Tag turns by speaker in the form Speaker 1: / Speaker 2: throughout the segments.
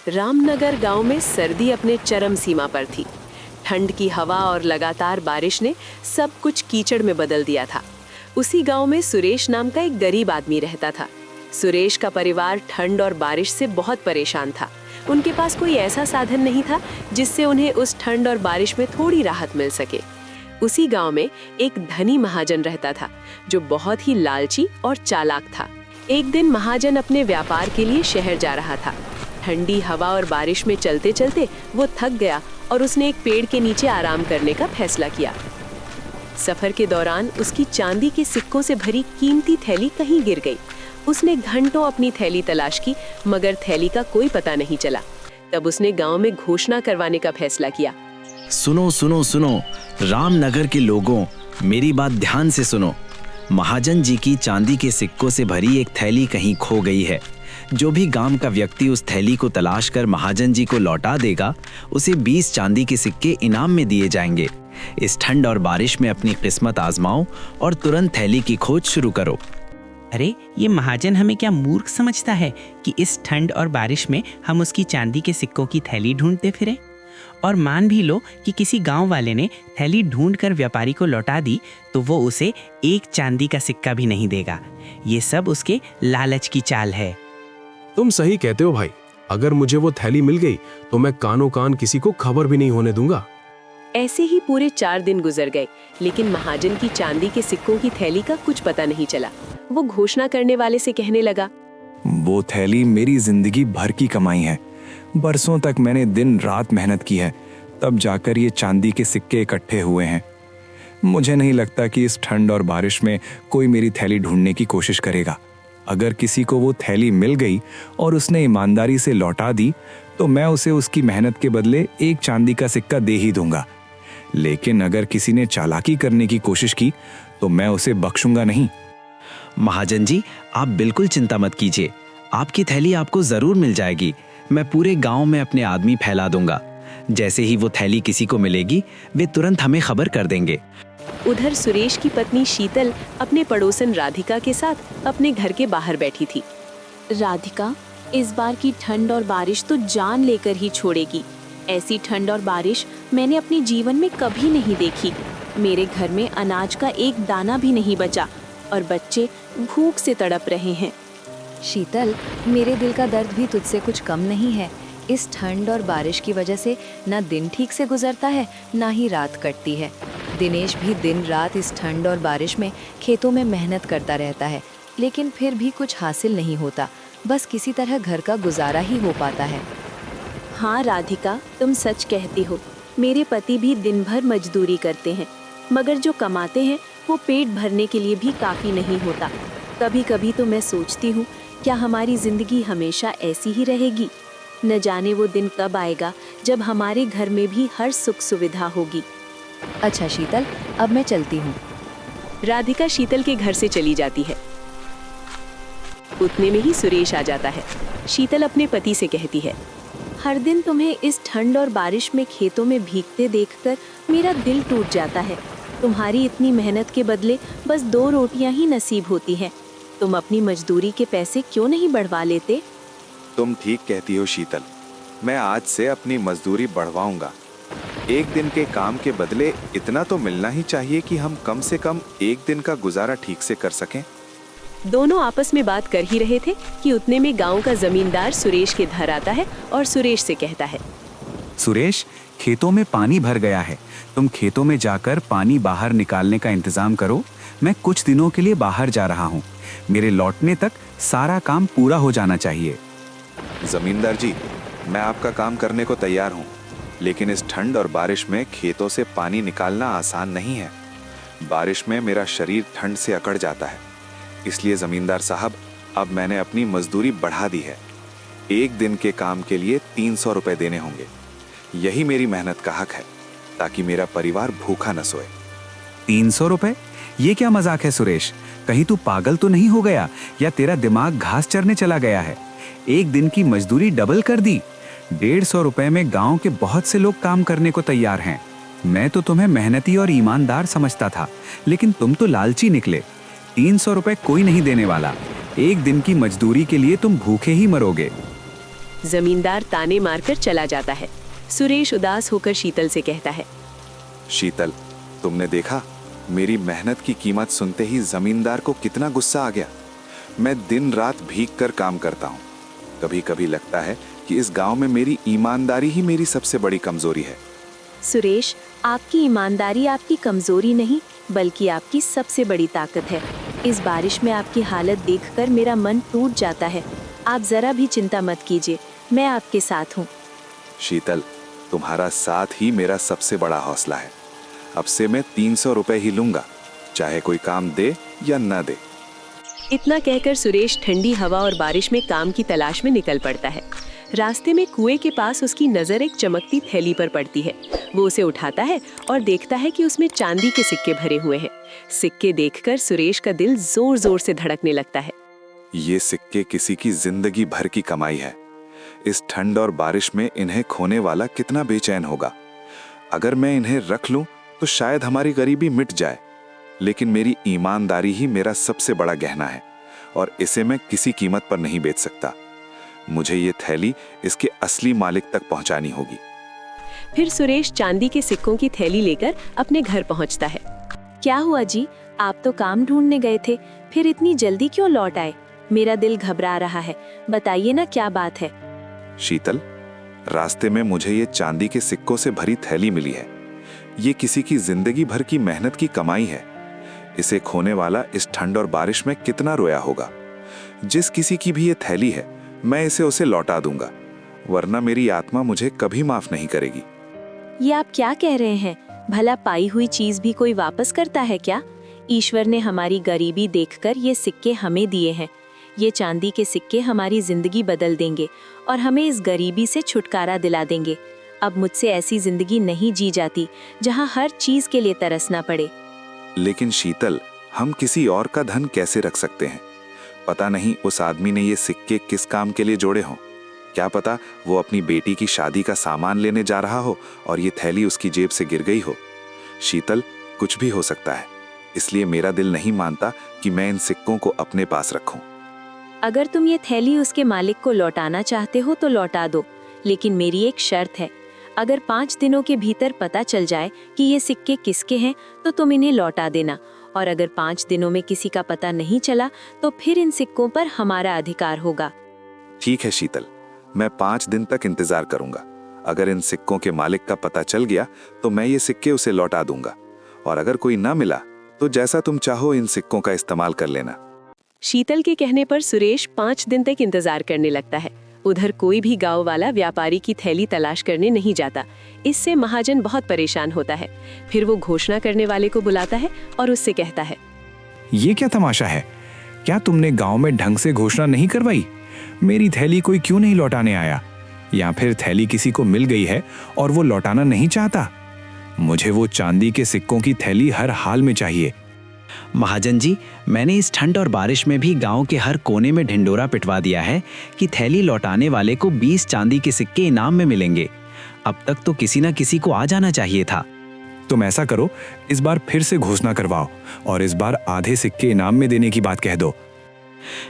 Speaker 1: रामनगर गांव में सर्दी अपने चरम सीमा पर थी। ठंड की हवा और लगातार बारिश ने सब कुछ कीचड़ में बदल दिया था। उसी गांव में सुरेश नाम का एक गरीब आदमी रहता था। सुरेश का परिवार ठंड और बारिश से बहुत परेशान था। उनके पास कोई ऐसा साधन नहीं था जिससे उन्हें उस ठंड और बारिश में थोड़ी राहत मिल सके। उसी गांव में एक धनी महाजन रहता था जो बहुत ही लालची और चालाक था। एक दिन महाजन अपने व्यापार के लिए शहर जा रहा था। ठंडी हवा और बारिश में चलते चलते वो थक गया और उसने एक पेड़ के नीचे आराम करने का फैसला किया। सफर के दौरान उसकी चांदी के सिक्कों से भरी कीमती थैली कहीं गिर गई। उसने घंटों अपनी थैली तलाश की मगर थैली का कोई पता नहीं चला। तब उसने गांव में घोषणा करवाने का फैसला किया।
Speaker 2: सुनो सुनो सुनो, रामनगर के लोगों, मेरी बात ध्यान से सुनो। महाजन जी की चांदी के सिक्कों से भरी एक थैली कहीं खो गई है। जो भी गांव का व्यक्ति उस थैली को तलाश कर महाजन जी को लौटा देगा, उसे 20 चांदी के सिक्के इनाम में दिए जाएंगे। इस ठंड और बारिश में अपनी किस्मत आजमाओ और तुरंत थैली की खोज शुरू करो।
Speaker 3: अरे ये महाजन हमें क्या मूर्ख समझता है कि इस ठंड और बारिश में हम उसकी चांदी के सिक्कों की थैली ढूंढते फिरें? और मान भी लो कि किसी गांव वाले ने थैली ढूंढकर व्यापारी को लौटा दी तो वो उसे एक चांदी का सिक्का भी नहीं देगा। ये सब उसके लालच की चाल है।
Speaker 4: तुम सही कहते हो भाई। अगर मुझे वो थैली मिल गई तो मैं कानों कान किसी को खबर भी नहीं होने दूंगा।
Speaker 1: ऐसे ही पूरे 4 दिन गुजर गए, लेकिन महाजन की चांदी के सिक्कों की थैली का कुछ पता नहीं चला। वो घोषणा करने वाले से कहने लगा,
Speaker 5: वो थैली मेरी जिंदगी भर की कमाई है। बरसों तक मैंने दिन रात मेहनत की है, तब जाकर ये चांदी के सिक्के इकट्ठे हुए हैं। मुझे नहीं लगता कि इस ठंड और बारिश में कोई मेरी थैली ढूंढने की कोशिश करेगा। अगर किसी को वो थैली मिल गई और उसने ईमानदारी से लौटा दी तो मैं उसे उसकी मेहनत के बदले एक चांदी का सिक्का दे ही दूंगा। लेकिन अगर किसी ने चालाकी करने की कोशिश की तो मैं उसे बख्शूंगा नहीं।
Speaker 2: महाजन जी, आप बिल्कुल चिंता मत कीजिए, आपकी थैली आपको जरूर मिल जाएगी। मैं पूरे गांव में अपने आदमी फैला दूंगा। जैसे ही वो थैली किसी को मिलेगी वे तुरंत हमें खबर कर देंगे।
Speaker 1: उधर सुरेश की पत्नी शीतल अपने पड़ोसन राधिका के साथ अपने घर के बाहर बैठी थी।
Speaker 6: राधिका, इस बार की ठंड और बारिश तो जान लेकर ही छोड़ेगी। ऐसी ठंड और बारिश मैंने अपने जीवन में कभी नहीं देखी। मेरे घर में अनाज का एक दाना भी नहीं बचा और बच्चे भूख से तड़प रहे हैं।
Speaker 7: शीतल, मेरे दिल का दर्द भी तुझसे कुछ कम नहीं है। इस ठंड और बारिश की वजह से ना दिन ठीक से गुजरता है ना ही रात कटती है। दिनेश भी दिन रात इस ठंड और बारिश में खेतों में मेहनत करता रहता है, लेकिन फिर भी कुछ हासिल नहीं होता। बस किसी तरह घर का गुजारा ही हो पाता है।
Speaker 6: हाँ राधिका, तुम सच कहती हो। मेरे पति भी दिन भर मजदूरी करते हैं, मगर जो कमाते हैं वो पेट भरने के लिए भी काफ़ी नहीं होता। कभी कभी तो मैं सोचती हूँ, क्या हमारी ज़िंदगी हमेशा ऐसी ही रहेगी? न जाने वो दिन कब आएगा जब हमारे घर में भी हर सुख सुविधा होगी।
Speaker 7: अच्छा शीतल, अब मैं चलती हूँ।
Speaker 1: राधिका शीतल के घर से चली जाती है। उतने में ही सुरेश आ जाता है। शीतल अपने पति से कहती है,
Speaker 6: हर दिन तुम्हें इस ठंड और बारिश में खेतों में भीगते देखकर मेरा दिल टूट जाता है। तुम्हारी इतनी मेहनत के बदले बस 2 रोटियां ही नसीब होती हैं। तुम अपनी मजदूरी के पैसे क्यों नहीं बढ़वा लेते?
Speaker 8: तुम ठीक कहती हो शीतल, मैं आज से अपनी मजदूरी बढ़वाऊंगा। एक दिन के काम के बदले इतना तो मिलना ही चाहिए कि हम कम से कम एक दिन का गुजारा ठीक से कर सकें।
Speaker 1: दोनों आपस में बात कर ही रहे थे कि उतने में गांव का जमींदार सुरेश के घर आता है और सुरेश से कहता है,
Speaker 5: सुरेश, खेतों में पानी भर गया है। तुम खेतों में जाकर पानी बाहर निकालने का इंतजाम करो। मैं कुछ दिनों के लिए बाहर जा रहा हूँ। मेरे लौटने तक सारा काम पूरा हो जाना चाहिए।
Speaker 8: जमींदार जी, मैं आपका काम करने को तैयार हूँ, लेकिन इस ठंड और बारिश में खेतों से पानी निकालना आसान नहीं है। बारिश में मेरा शरीर ठंड से अकड़ जाता है। इसलिए जमींदार साहब, अब मैंने अपनी मजदूरी बढ़ा दी है। एक दिन के काम के लिए 300 रुपए देने होंगे। यही मेरी मेहनत का हक है, ताकि मेरा परिवार भूखा न सोए।
Speaker 5: 300 रुपए? ये क्या मजाक है सुरेश? कहीं तू पागल तो नहीं हो गया या तेरा दिमाग घास चरने चला गया है? एक दिन की मजदूरी डबल कर दी। 150 रुपए में गांव के बहुत से लोग काम करने को तैयार हैं। मैं तो तुम्हें मेहनती और ईमानदार समझता था, लेकिन तुम तो लालची निकले। 300 रुपए कोई नहीं देने वाला। एक दिन की मजदूरी के लिए तुम भूखे ही मरोगे।
Speaker 1: जमींदार ताने मारकर चला जाता है। सुरेश उदास होकर शीतल से कहता है,
Speaker 8: शीतल, तुमने देखा, मेरी मेहनत की कीमत सुनते ही जमींदार को कितना गुस्सा आ गया। मैं दिन रात भीग कर काम करता हूँ। कभी कभी लगता है कि इस गांव में मेरी ईमानदारी ही मेरी सबसे बड़ी कमजोरी है।
Speaker 6: सुरेश, आपकी ईमानदारी आपकी कमजोरी नहीं बल्कि आपकी सबसे बड़ी ताकत है। इस बारिश में आपकी हालत देखकर मेरा मन टूट जाता है। आप जरा भी चिंता मत कीजिए, मैं आपके साथ हूँ।
Speaker 8: शीतल, तुम्हारा साथ ही मेरा सबसे बड़ा हौसला है। अब से मैं 300 रुपए ही लूंगा, चाहे कोई काम दे या न दे।
Speaker 1: इतना कहकर सुरेश ठंडी हवा और बारिश में काम की तलाश में निकल पड़ता है। रास्ते में कुएं के पास उसकी नजर एक चमकती थैली पर पड़ती है। वो उसे उठाता है और देखता है कि उसमें चांदी के सिक्के भरे हुए हैं। सिक्के देखकर सुरेश का दिल जोर जोर से धड़कने लगता है।
Speaker 8: ये सिक्के किसी की जिंदगी भर की कमाई है। इस ठंड और बारिश में इन्हें खोने वाला कितना बेचैन होगा। अगर मैं इन्हें रख लूं तो शायद हमारी गरीबी मिट जाए, लेकिन मेरी ईमानदारी ही मेरा सबसे बड़ा गहना है और इसे मैं किसी कीमत पर नहीं बेच सकता। मुझे ये थैली इसके असली मालिक तक पहुंचानी होगी।
Speaker 1: फिर सुरेश चांदी के सिक्कों की थैली लेकर अपने घर पहुंचता है।
Speaker 6: क्या हुआ जी, आप तो काम ढूंढने गए थे, फिर इतनी जल्दी क्यों लौट आए? मेरा दिल घबरा रहा है, बताइए ना क्या बात है।
Speaker 8: शीतल, रास्ते में मुझे ये चांदी के सिक्कों से भरी थैली मिली है। ये किसी की जिंदगी भर की मेहनत की कमाई है। इसे खोने वाला इस ठंड और बारिश में कितना रोया होगा। जिस किसी की भी ये थैली है, मैं इसे उसे लौटा दूंगा, वरना मेरी आत्मा मुझे कभी माफ नहीं करेगी।
Speaker 6: ये आप क्या कह रहे हैं? भला पाई हुई चीज भी कोई वापस करता है क्या? ईश्वर ने हमारी गरीबी देखकर ये सिक्के हमें दिए हैं। ये चांदी के सिक्के हमारी जिंदगी बदल देंगे और हमें इस गरीबी से छुटकारा दिला देंगे। अब मुझसे ऐसी जिंदगी नहीं जी जाती जहाँ हर चीज के लिए तरसना पड़े।
Speaker 8: लेकिन शीतल, हम किसी और का धन कैसे रख सकते हैं? पता नहीं उस आदमी ने ये सिक्के किस काम के लिए जोड़े हों। क्या पता वो अपनी बेटी की शादी का सामान लेने जा रहा हो और ये थैली उसकी जेब से गिर गई हो। शीतल, कुछ भी हो सकता है, इसलिए मेरा दिल नहीं मानता कि मैं इन सिक्कों को अपने पास रखूं।
Speaker 6: अगर तुम ये थैली उसके मालिक को लौटाना चाहते हो तो लौटा दो, लेकिन मेरी एक शर्त है। अगर 5 दिनों के भीतर पता चल जाए कि ये सिक्के किसके हैं तो तुम इन्हें लौटा देना, और अगर 5 दिनों में किसी का पता नहीं चला तो फिर इन सिक्कों पर हमारा अधिकार होगा।
Speaker 8: ठीक है शीतल, मैं 5 दिन तक इंतजार करूंगा। अगर इन सिक्कों के मालिक का पता चल गया तो मैं ये सिक्के उसे लौटा दूंगा, और अगर कोई ना मिला तो जैसा तुम चाहो इन सिक्कों का इस्तेमाल कर लेना।
Speaker 1: शीतल के कहने पर सुरेश 5 दिन तक इंतजार करने लगता है। उधर कोई भी गांव वाला व्यापारी की थैली तलाश करने नहीं जाता। इससे महाजन बहुत परेशान होता है। फिर वो घोषणा करने वाले को बुलाता है और उससे कहता है,
Speaker 5: ये क्या तमाशा है? क्या तुमने गांव में ढंग से घोषणा नहीं करवाई? मेरी थैली कोई क्यों नहीं लौटाने आया? या फिर थैली किसी को मिल गई है और वो लौटाना नहीं चाहता? मुझे वो चांदी के सिक्कों की थैली हर हाल में चाहिए।
Speaker 2: महाजन जी, मैंने इस ठंड और बारिश में भी गांव के हर कोने में ढिंडोरा पिटवा दिया है कि थैली लौटाने वाले को 20 चांदी के सिक्के इनाम में मिलेंगे। अब तक तो किसी न किसी को आ जाना चाहिए था।
Speaker 5: तुम ऐसा करो, इस बार फिर से घोषणा करवाओ और इस बार आधे सिक्के इनाम में देने की बात कह दो।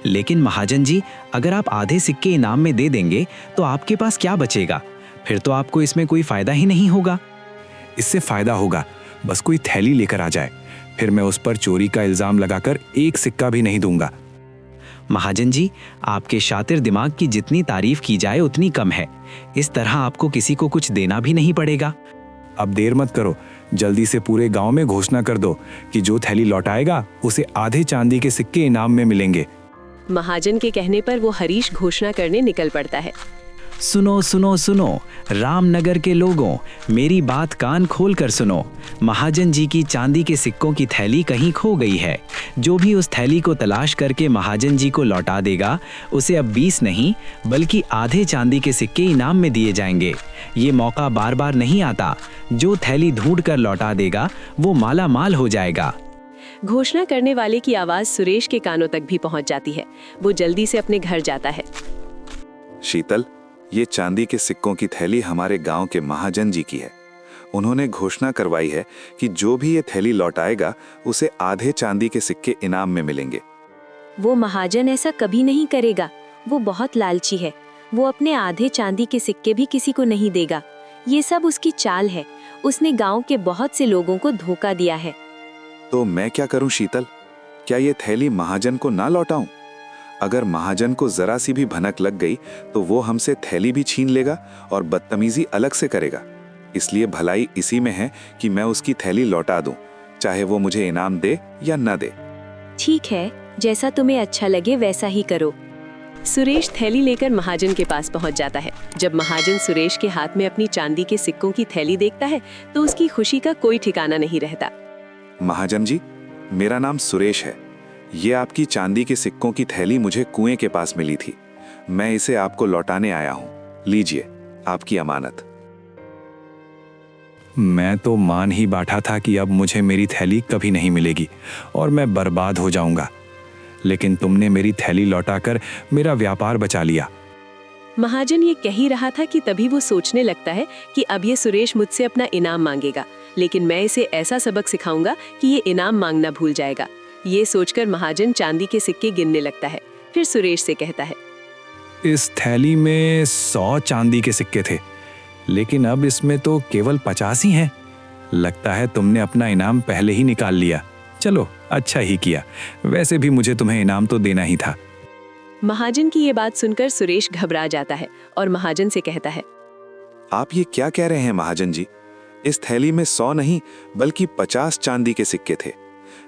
Speaker 2: लेकिन महाजन जी, अगर आप आधे सिक्के इनाम में दे देंगे तो आपके पास क्या बचेगा? फिर तो आपको इसमें कोई फायदा ही नहीं होगा।
Speaker 5: इससे फायदा होगा, बस कोई थैली लेकर आ जाए, फिर मैं उस पर चोरी का इल्जाम लगाकर एक सिक्का भी नहीं दूंगा।
Speaker 2: महाजन जी, आपके शातिर दिमाग की जितनी तारीफ की जाए उतनी कम है। इस तरह आपको किसी को कुछ देना भी नहीं पड़ेगा।
Speaker 5: अब देर मत करो, जल्दी से पूरे गांव में घोषणा कर दो कि जो थैली लौटाएगा उसे आधे चांदी के सिक्के इनाम में मिलेंगे।
Speaker 1: महाजन के कहने पर वो हरीश घोषणा करने निकल पड़ता है।
Speaker 2: सुनो सुनो सुनो, रामनगर के लोगों, मेरी बात कान खोल कर सुनो। महाजन जी की चांदी के सिक्कों की थैली कहीं खो गई है। जो भी उस थैली को तलाश करके महाजन जी को लौटा देगा, उसे अब 20 नहीं बल्कि आधे चांदी के सिक्के इनाम में दिए जाएंगे। ये मौका बार बार नहीं आता। जो थैली ढूंढ कर लौटा देगा वो माला माल हो जाएगा।
Speaker 1: घोषणा करने वाले की आवाज सुरेश के कानों तक भी पहुंच जाती है। वो जल्दी से अपने घर जाता है।
Speaker 8: शीतल, ये चांदी के सिक्कों की थैली हमारे गांव के महाजन जी की है। उन्होंने घोषणा करवाई है कि जो भी ये थैली लौटाएगा उसे आधे चांदी के सिक्के इनाम में मिलेंगे।
Speaker 6: वो महाजन ऐसा कभी नहीं करेगा, वो बहुत लालची है। वो अपने आधे चांदी के सिक्के भी किसी को नहीं देगा। ये सब उसकी चाल है। उसने गांव के बहुत से लोगों को धोखा दिया है।
Speaker 8: तो मैं क्या करूं शीतल? क्या ये थैली महाजन को ना लौटाऊं? अगर महाजन को जरा सी भी भनक लग गई तो वो हमसे थैली भी छीन लेगा और बदतमीजी अलग से करेगा। इसलिए भलाई इसी में है कि मैं उसकी थैली लौटा दूं, चाहे वो मुझे इनाम दे या न दे।
Speaker 6: ठीक है, जैसा तुम्हें अच्छा लगे वैसा ही करो।
Speaker 1: सुरेश थैली लेकर महाजन के पास पहुंच जाता है। जब महाजन सुरेश के हाथ में अपनी चांदी के सिक्कों की थैली देखता है तो उसकी खुशी का कोई ठिकाना नहीं रहता।
Speaker 8: महाजन जी, मेरा नाम सुरेश है। ये आपकी चांदी के सिक्कों की थैली मुझे कुएं के पास मिली थी। मैं इसे आपको लौटाने आया हूं। लीजिए आपकी अमानत।
Speaker 5: मैं तो मान ही बैठा था कि अब मुझे मेरी थैली कभी नहीं मिलेगी और मैं बर्बाद हो जाऊंगा, लेकिन तुमने मेरी थैली लौटाकर मेरा व्यापार बचा लिया।
Speaker 1: महाजन ये कह ही रहा था कि तभी वो सोचने लगता है कि अब ये सुरेश मुझसे अपना इनाम मांगेगा, लेकिन मैं इसे ऐसा सबक सिखाऊंगा कि ये इनाम मांगना भूल जाएगा। ये सोचकर महाजन चांदी के सिक्के गिनने लगता है। फिर सुरेश से कहता है,
Speaker 5: इस थैली में 100 चांदी के सिक्के थे, लेकिन अब इसमें तो केवल 50 ही हैं। लगता है तुमने अपना इनाम पहले ही निकाल लिया। चलो, अच्छा ही किया। वैसे भी मुझे तुम्हें इनाम तो देना ही था।
Speaker 1: महाजन की ये बात सुनकर सुरेश घबरा जाता है और महाजन से कहता है,
Speaker 8: आप ये क्या कह रहे हैं महाजन जी? इस थैली में 100 नहीं बल्कि 50 चांदी के सिक्के थे।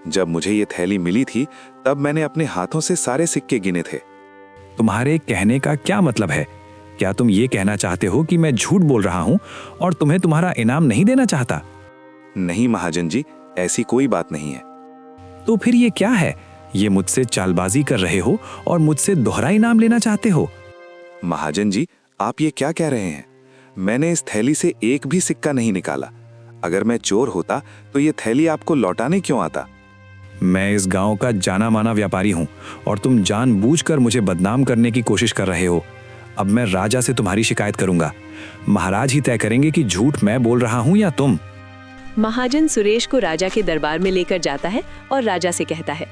Speaker 8: जब मुझे ये थैली मिली थी तब मैंने अपने हाथों से सारे सिक्के गिने थे।
Speaker 5: तुम्हारे कहने का क्या मतलब है? क्या तुम ये कहना चाहते हो कि मैं झूठ बोल रहा हूं और तुम्हें तुम्हारा इनाम नहीं देना चाहता?
Speaker 8: नहीं महाजन जी, ऐसी कोई बात नहीं है।
Speaker 5: तो फिर ये क्या है? ये मुझसे चालबाजी कर रहे हो और मुझसे दोहरा इनाम लेना चाहते हो?
Speaker 8: महाजन जी, आप ये क्या कह रहे हैं? मैंने इस थैली से एक भी सिक्का नहीं निकाला। अगर मैं चोर होता तो ये थैली आपको लौटाने क्यों आता?
Speaker 5: मैं इस गांव का जाना माना व्यापारी हूं और तुम जानबूझकर मुझे बदनाम करने की कोशिश कर रहे हो। अब मैं राजा से तुम्हारी शिकायत करूंगा। महाराज ही तय करेंगे कि झूठ मैं बोल रहा हूं या तुम।
Speaker 1: महाजन सुरेश को राजा के दरबार में लेकर जाता है और राजा से कहता है,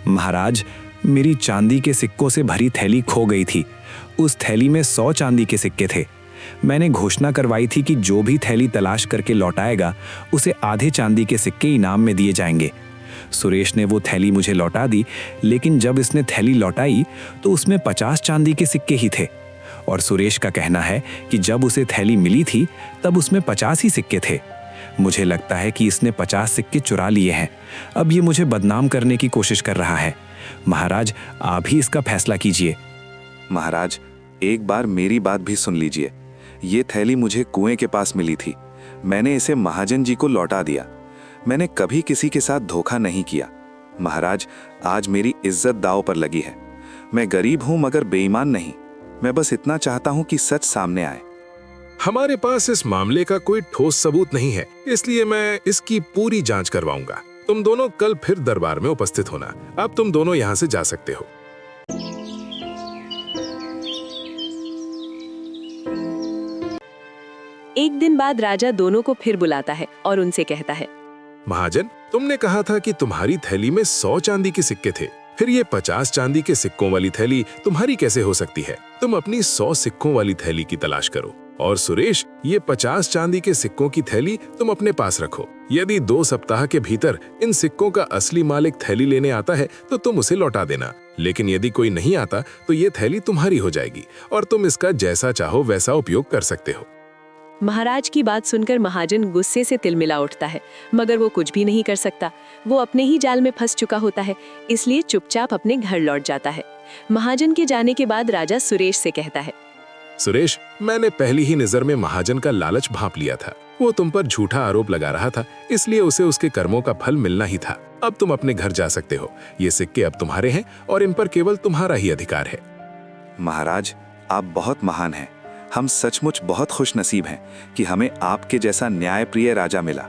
Speaker 5: महाराज, मेरी चांदी के सिक्कों से भरी थैली खो गई थी। उस थैली में 100 चांदी के सिक्के थे। मैंने घोषणा करवाई थी कि जो भी थैली तलाश करके लौटाएगा उसे आधे चांदी के सिक्के इनाम में दिए जाएंगे। सुरेश ने वो थैली मुझे लौटा दी, लेकिन जब इसने थैली लौटाई तो उसमें 50 चांदी के सिक्के ही थे और सुरेश का कहना है कि जब उसे थैली मिली थी तब उसमें 50 ही सिक्के थे। मुझे लगता है कि इसने 50 सिक्के चुरा लिए हैं। अब ये मुझे बदनाम करने की कोशिश कर रहा है। महाराज, आप ही इसका फैसला कीजिए।
Speaker 8: महाराज, एक बार मेरी बात भी सुन लीजिए। ये थैली मुझे कुएं के पास मिली थी। मैंने इसे महाजन जी को लौटा दिया। मैंने कभी किसी के साथ धोखा नहीं किया। महाराज, आज मेरी इज्जत दांव पर लगी है। मैं गरीब हूं मगर बेईमान नहीं। मैं बस इतना चाहता हूं कि सच सामने आए।
Speaker 4: हमारे पास इस मामले का कोई ठोस सबूत नहीं है, इसलिए मैं इसकी पूरी जांच करवाऊंगा। तुम दोनों कल फिर दरबार में उपस्थित होना। अब तुम दोनों यहाँ से जा सकते हो।
Speaker 1: एक दिन बाद राजा दोनों को फिर बुलाता है और उनसे कहता है,
Speaker 4: महाजन, तुमने कहा था कि तुम्हारी थैली में 100 चांदी के सिक्के थे। फिर ये 50 चांदी के सिक्कों वाली थैली तुम्हारी कैसे हो सकती है? तुम अपनी 100 सिक्कों वाली थैली की तलाश करो और सुरेश, ये 50 चांदी के सिक्कों की थैली तुम अपने पास रखो। यदि 2 सप्ताह के भीतर इन सिक्कों का असली मालिक थैली लेने आता है तो तुम उसे लौटा देना, लेकिन यदि कोई नहीं आता तो ये थैली तुम्हारी हो जाएगी और तुम इसका जैसा चाहो वैसा उपयोग कर सकते हो।
Speaker 1: महाराज की बात सुनकर महाजन गुस्से से तिलमिला उठता है, मगर वो कुछ भी नहीं कर सकता। वो अपने ही जाल में फंस चुका होता है, इसलिए चुपचाप अपने घर लौट जाता है। महाजन के जाने के बाद राजा सुरेश से कहता है,
Speaker 4: सुरेश, मैंने पहली ही नजर में महाजन का लालच भांप लिया था। वो तुम पर झूठा आरोप लगा रहा था, इसलिए उसे उसके कर्मों का फल मिलना ही था। अब तुम अपने घर जा सकते हो। ये सिक्के अब तुम्हारे हैं और इन पर केवल तुम्हारा ही अधिकार है।
Speaker 8: महाराज, आप बहुत महान हैं। हम सचमुच बहुत खुश नसीब हैं कि हमें आपके जैसा न्यायप्रिय राजा मिला।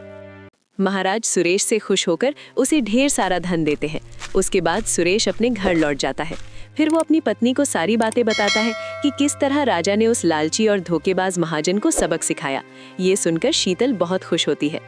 Speaker 1: महाराज सुरेश से खुश होकर उसे ढेर सारा धन देते हैं। उसके बाद सुरेश अपने घर लौट जाता है। फिर वो अपनी पत्नी को सारी बातें बताता है कि किस तरह राजा ने उस लालची और धोखेबाज महाजन को सबक सिखाया। ये सुनकर शीतल बहुत खुश होती है।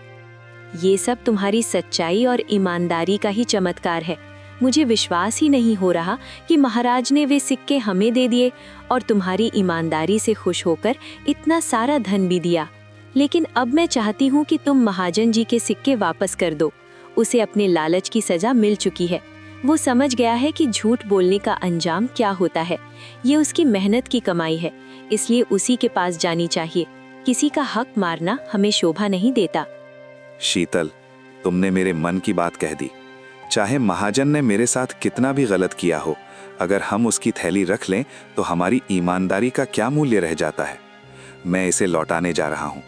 Speaker 6: ये सब तुम्हारी सच्चाई और ईमानदारी का ही चमत्कार है। मुझे विश्वास ही नहीं हो रहा कि महाराज ने वे सिक्के हमें दे दिए और तुम्हारी ईमानदारी से खुश होकर इतना सारा धन भी दिया। लेकिन अब मैं चाहती हूँ कि तुम महाजन जी के सिक्के वापस कर दो। उसे अपने लालच की सजा मिल चुकी है। वो समझ गया है कि झूठ बोलने का अंजाम क्या होता है। ये उसकी मेहनत की कमाई है, इसलिए उसी के पास जानी चाहिए। किसी का हक मारना हमें शोभा नहीं देता।
Speaker 8: शीतल, तुमने मेरे मन की बात कह दी। चाहे महाजन ने मेरे साथ कितना भी गलत किया हो, अगर हम उसकी थैली रख लें तो हमारी ईमानदारी का क्या मूल्य रह जाता है। मैं इसे लौटाने जा रहा हूँ।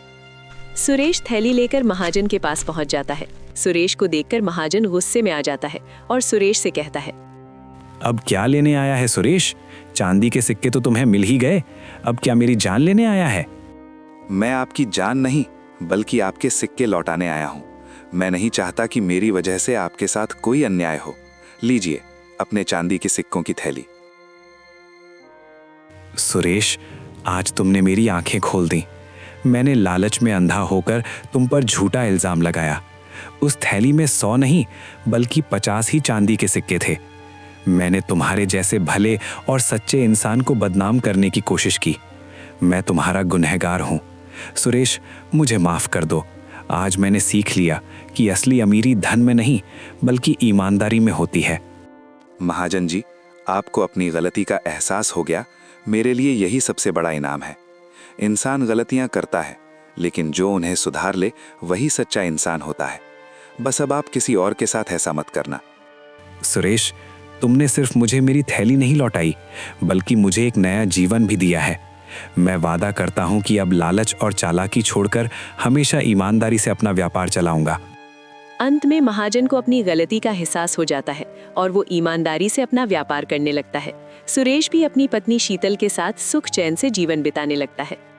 Speaker 1: सुरेश थैली लेकर महाजन के पास पहुंच जाता है। सुरेश को देखकर महाजन गुस्से में आ जाता है और सुरेश से कहता है,
Speaker 5: अब क्या लेने आया है सुरेश? चांदी के सिक्के तो तुम्हें मिल ही गए, अब क्या मेरी जान लेने आया है?
Speaker 8: मैं आपकी जान नहीं बल्कि आपके सिक्के लौटाने आया हूँ। मैं नहीं चाहता कि मेरी वजह से आपके साथ कोई अन्याय हो। लीजिए अपने चांदी के सिक्कों की थैली।
Speaker 5: सुरेश, आज तुमने मेरी आंखें खोल दी। मैंने लालच में अंधा होकर तुम पर झूठा इल्जाम लगाया। उस थैली में 100 नहीं बल्कि 50 ही चांदी के सिक्के थे। मैंने तुम्हारे जैसे भले और सच्चे इंसान को बदनाम करने की कोशिश की। मैं तुम्हारा गुनहगार हूं। सुरेश, मुझे माफ कर दो। आज मैंने सीख लिया कि असली अमीरी धन में नहीं बल्कि ईमानदारी में होती है।
Speaker 8: महाजन जी, आपको अपनी गलती का एहसास हो गया, मेरे लिए यही सबसे बड़ा इनाम है। इंसान गलतियां करता है, लेकिन जो उन्हें सुधार ले वही सच्चा इंसान होता है। बस अब आप किसी और के साथ ऐसा मत करना।
Speaker 5: सुरेश, तुमने सिर्फ मुझे मेरी थैली नहीं लौटाई बल्कि मुझे एक नया जीवन भी दिया है। मैं वादा करता हूं कि अब लालच और चालाकी छोड़कर हमेशा ईमानदारी से अपना व्यापार चलाऊंगा।
Speaker 1: अंत में महाजन को अपनी गलती का एहसास हो जाता है और वो ईमानदारी से अपना व्यापार करने लगता है। सुरेश भी अपनी पत्नी शीतल के साथ सुख चैन से जीवन बिताने लगता है।